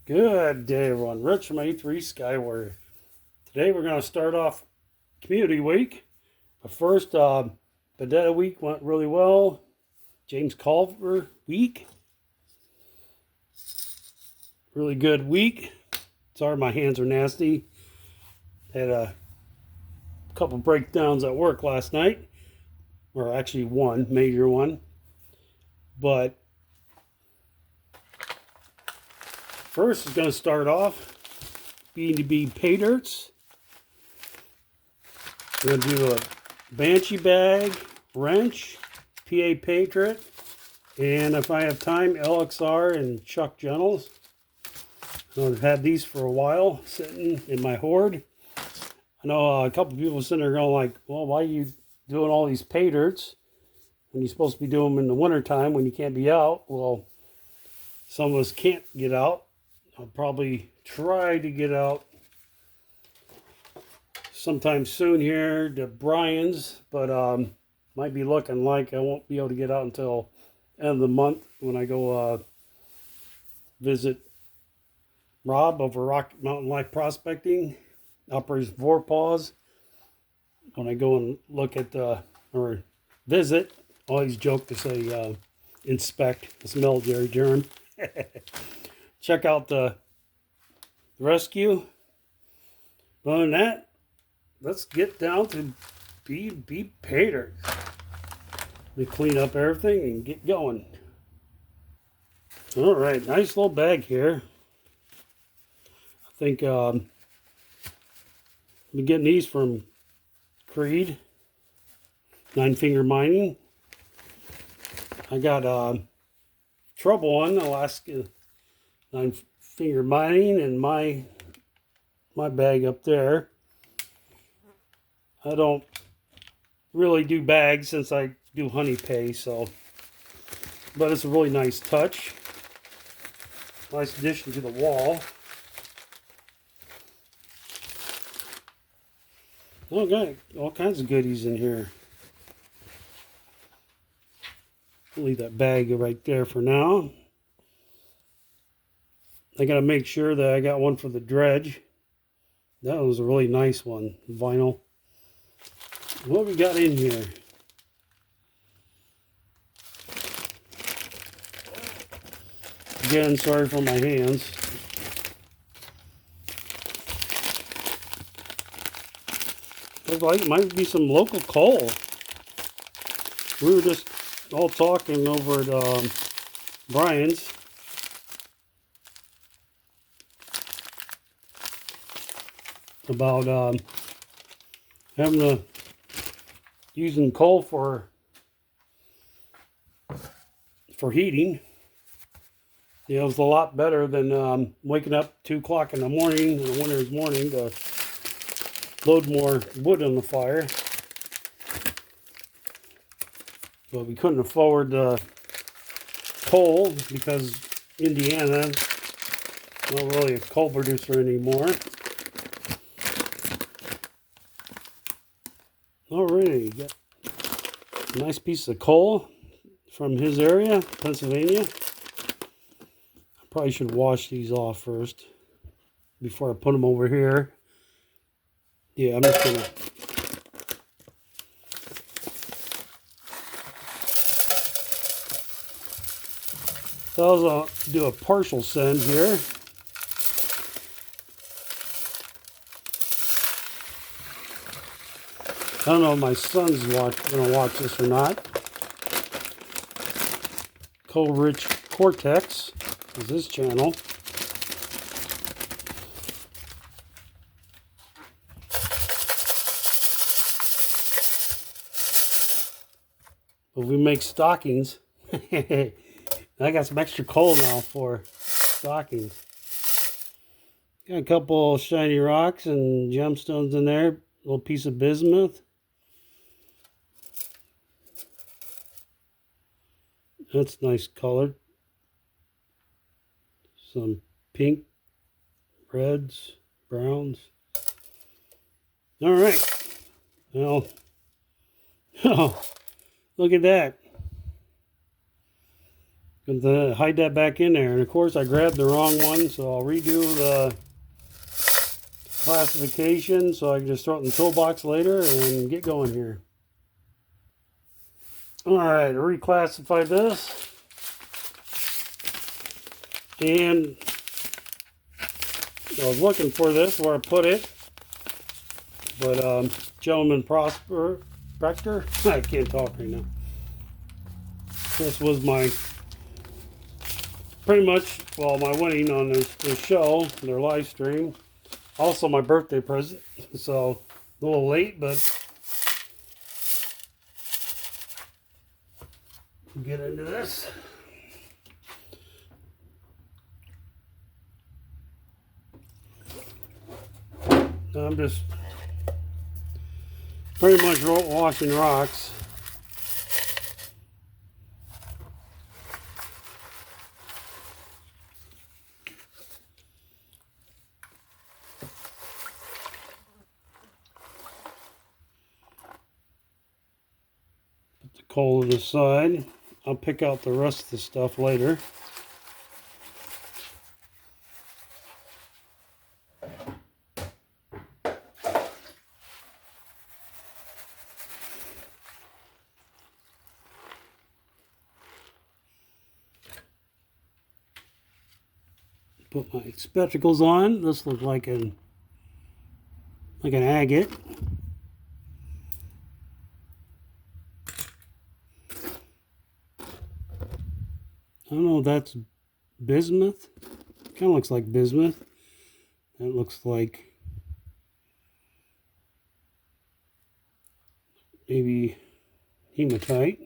Good day, everyone. Rich from A3 Skyward. Today we're going to start off Community Week. But first, Bedetta Week went really well. James Culver Week, really good week. Sorry, my hands are nasty. Had a couple breakdowns at work last night, or actually one major one. But first, is going to start off B&B pay dirts. We're going to do a Banshee bag, wrench, PA Patriot, and if I have time, LXR and Chuck Gentles. I've had these for a while sitting in my hoard. I know a couple people sitting there going like, well, why are you doing all these pay dirts when you're supposed to be doing them in the wintertime when you can't be out? Well, some of us can't get out. I'll probably try to get out sometime soon here to Brian's, but might be looking like I won't be able to get out until end of the month when I go visit Rob over Rock Mountain Life Prospecting, Uppers Vorpaws. When I go and look at or visit, I always joke to say inspect. It's military term. Check out the rescue. Other than that, let's get down to be paid. We clean up everything and get going. All right, nice little bag here. I think I'm getting these from Creed, 9 Finger Mining. I got Trouble on Alaska 9 Finger Mining and my bag up there. I don't really do bags since I do honey pay, so, but it's a really nice touch. Nice addition to the wall. Okay, all kinds of goodies in here. I'll leave that bag right there for now. I gotta make sure that I got one for the dredge. That was a really nice one, vinyl. What we got in here? Again, sorry for my hands. Looks like it might be some local coal. We were just all talking over at Brian's. About having to using coal for heating. You know, it's a lot better than waking up 2 o'clock in the morning in the winter's morning to load more wood on the fire. But we couldn't afford coal because Indiana is not really a coal producer anymore. Alrighty, got a nice piece of coal from his area, Pennsylvania. I probably should wash these off first before I put them over here. Yeah, I'm just gonna. So I'll do a partial send here. I don't know if my son's gonna watch this or not. Coal-Rich Cortex is his channel. But we make stockings. I got some extra coal now for stockings. Got a couple shiny rocks and gemstones in there. A little piece of bismuth. That's nice colored. Some pink, reds, browns. All right. Well, oh, look at that. Gonna hide that back in there. And of course I grabbed the wrong one, so I'll redo the classification so I can just throw it in the toolbox later and get going here. Alright, reclassify this. And I was looking for this, where I put it. But gentleman Prospector, I can't talk right now. This was my, pretty much, well, my winning on their show, their live stream. Also my birthday present. So, a little late, but we'll get into this. I'm just pretty much washing rocks. Put the coal to the side. I'll pick out the rest of the stuff later. Put my spectacles on. This looks like an agate. I don't know if that's bismuth. Kind of looks like bismuth. That looks like maybe hematite.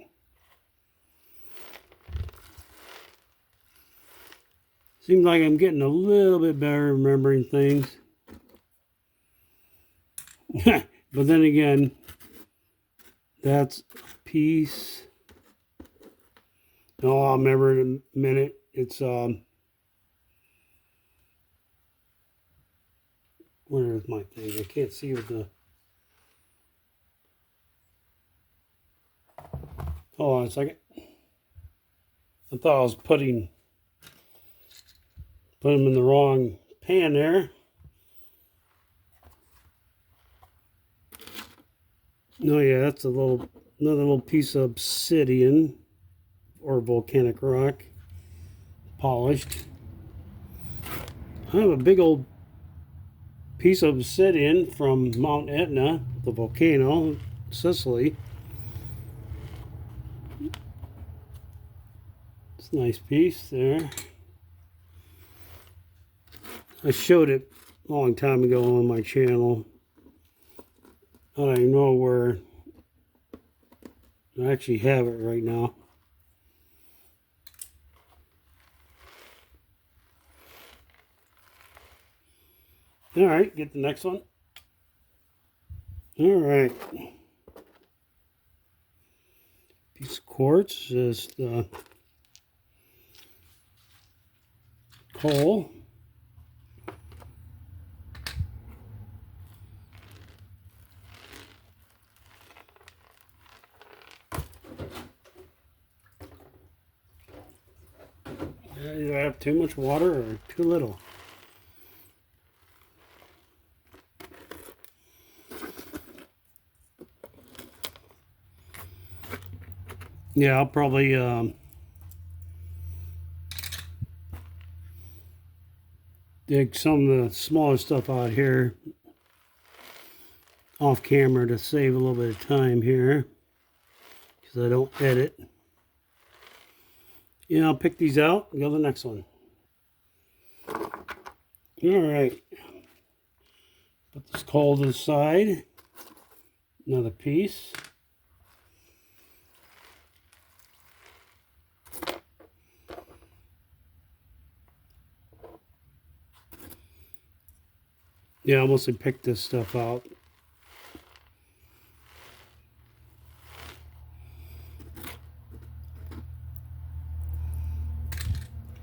Seems like I'm getting a little bit better remembering things. But then again, that's a piece. Oh, I'll remember in a minute. It's where is my thing? I can't see with the. Hold on a second. I thought I was putting them in the wrong pan there. Oh yeah, that's another little piece of obsidian or volcanic rock, polished. I have a big old piece of obsidian from Mount Etna, the volcano, Sicily. It's a nice piece there. I showed it a long time ago on my channel. I don't even know where I actually have it right now. All right, get the next one. All right. Piece of quartz, just coal. Either have too much water or too little. Yeah, I'll probably dig some of the smaller stuff out here off camera to save a little bit of time here, because I don't edit. Yeah, I'll pick these out and go to the next one. All right. Put this coal to the side. Another piece. Yeah, I'll mostly pick this stuff out.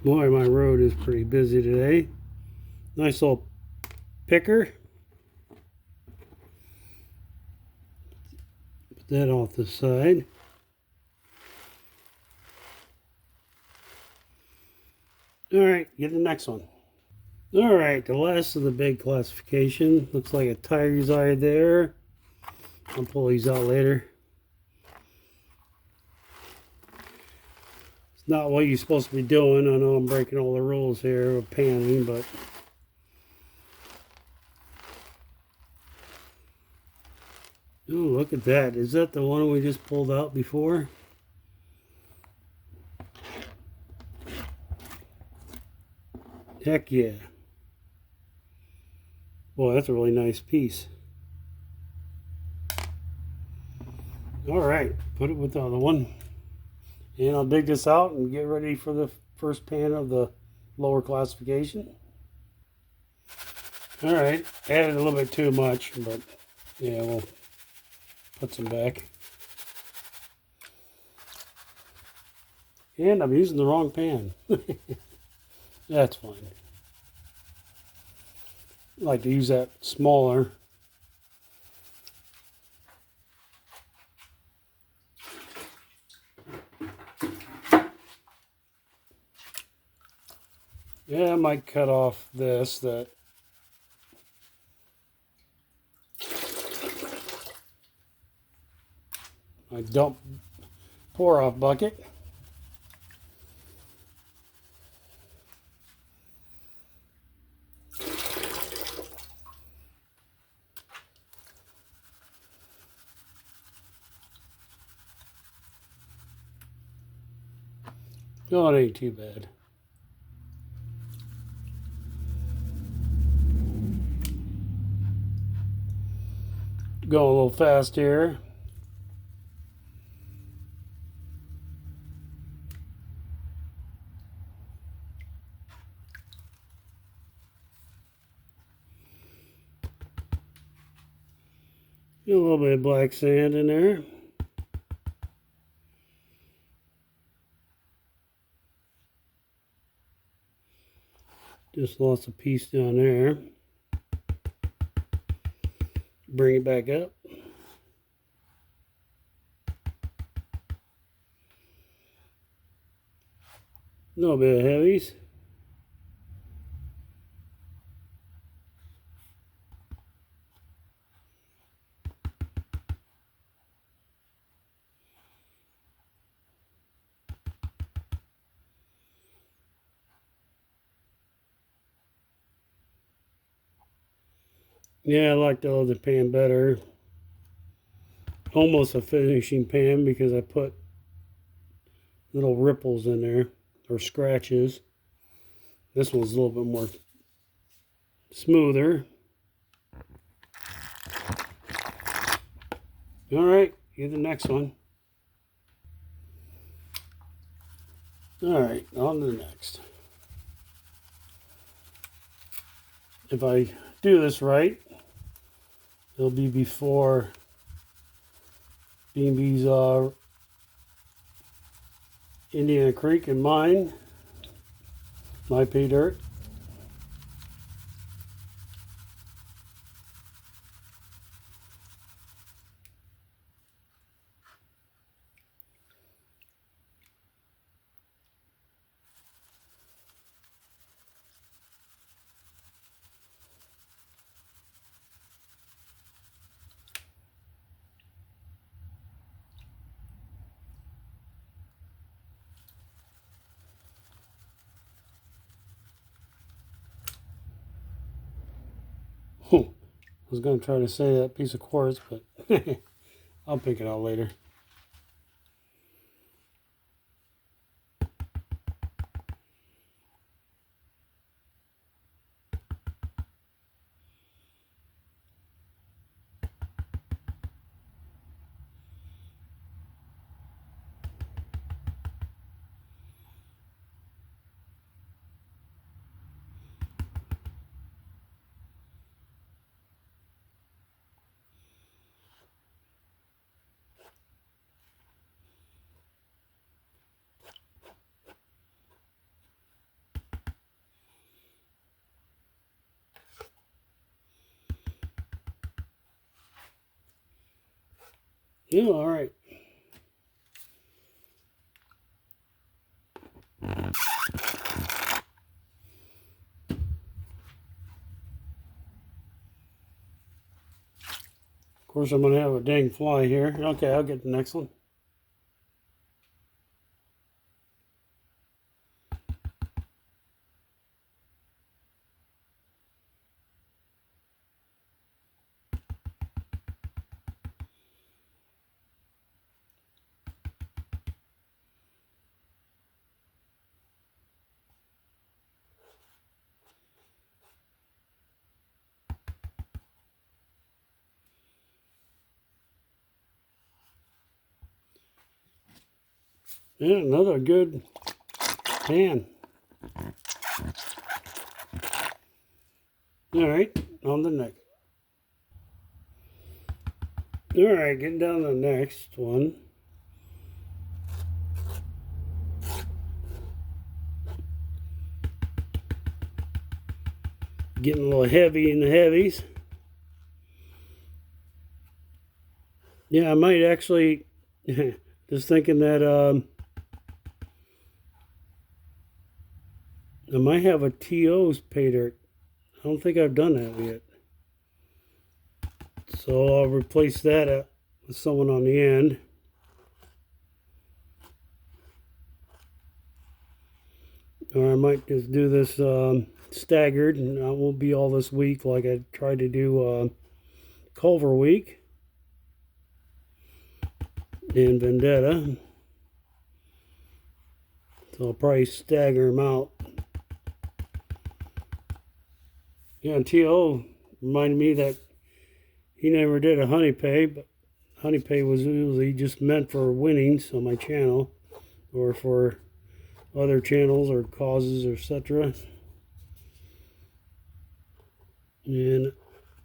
Boy, my road is pretty busy today. Nice little picker. Put that off the side. All right, get the next one. All right, the last of the big classification. Looks like a tiger's eye there. I'll pull these out later. It's not what you're supposed to be doing. I know I'm breaking all the rules here with panning, but oh, look at that. Is that the one we just pulled out before? Heck yeah. Boy, that's a really nice piece. All right, put it with the other one. And I'll dig this out and get ready for the first pan of the lower classification. All right, added a little bit too much, but yeah, we'll put some back. And I'm using the wrong pan. That's fine. I like to use that smaller. Yeah, I might cut off this, that my dump pour off bucket. Oh, it ain't too bad. Going a little fast here. Get a little bit of black sand in there. Just lost a piece down there. Bring it back up. A little bit of heavies. Yeah, I like the other pan better. Almost a finishing pan because I put little ripples in there, or scratches. This one's a little bit more smoother. All right, get the next one. All right, on to the next. If I do this right, it'll be before B&B's Indiana Creek and mine, my pay dirt. I was going to try to say that piece of quartz, but I'll pick it out later. Yeah, all right. course, I'm going to have a dang fly here. Okay, I'll get the next one. Yeah, another good pan. All right, on the next. All right, getting down to the next one. Getting a little heavy in the heavies. Yeah, I might actually, just thinking that I might have a TO's pay dirt. I don't think I've done that yet. So I'll replace that with someone on the end. Or I might just do this staggered, and I won't be all this week like I tried to do Culver week and Vendetta. So I'll probably stagger them out. Yeah, and T.O. reminded me that he never did a honey pay, but honey pay was usually just meant for winnings on my channel or for other channels or causes, etc. And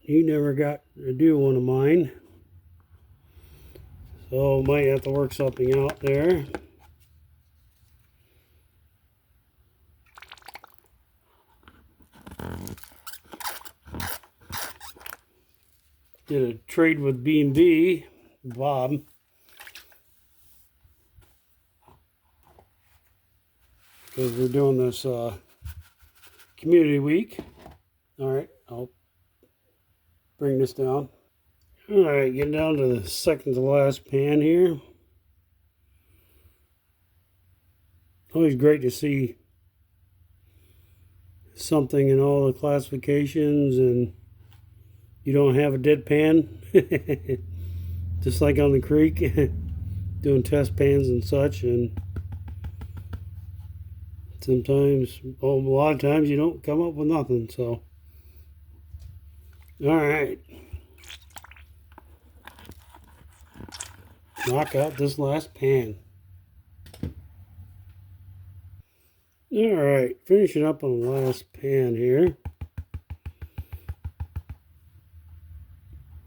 he never got to do one of mine. So might have to work something out there. Did a trade with B&B, Bob. Because we're doing this community week. All right, I'll bring this down. All right, getting down to the second to last pan here. Always great to see something in all the classifications and you don't have a dead pan. Just like on the creek, doing test pans and such, and sometimes, a lot of times you don't come up with nothing, so. All right. Knock out this last pan. All right, finishing up on the last pan here.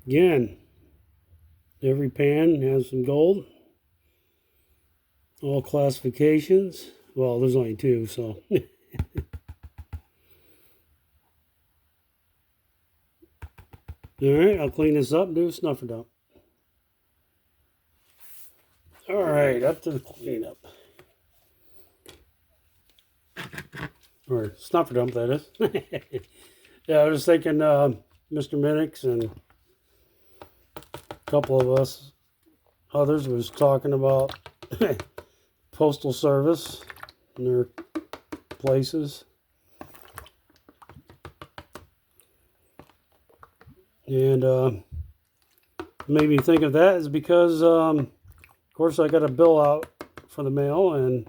Again, every pan has some gold. All classifications. Well, there's only two, so. All right, I'll clean this up and do a snuffer dump. All right, up to the cleanup. Or snuffer dump, that is. Yeah, I was thinking Mr. Minix and a couple of us others was talking about Postal Service and their places. And made me think of that is because, of course, I got a bill out for the mail and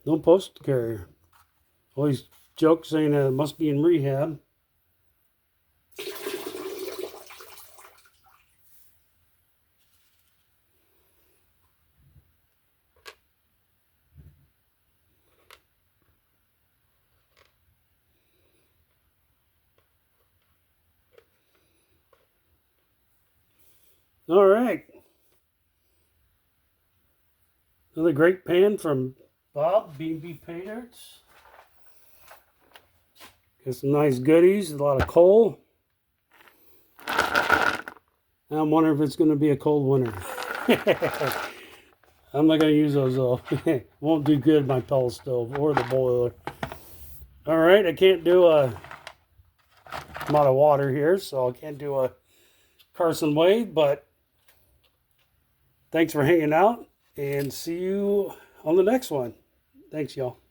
no postal carrier. Always joke saying that it must be in rehab. All right. Another great pan from Bob, B&B Paint Arts. Got some nice goodies, a lot of coal. I'm wondering if it's going to be a cold winter. I'm not going to use those though. Won't do good my pellet stove or the boiler. All right, I can't do a amount of water here, so I can't do a Carson wave, but thanks for hanging out, and see you on the next one. Thanks, y'all.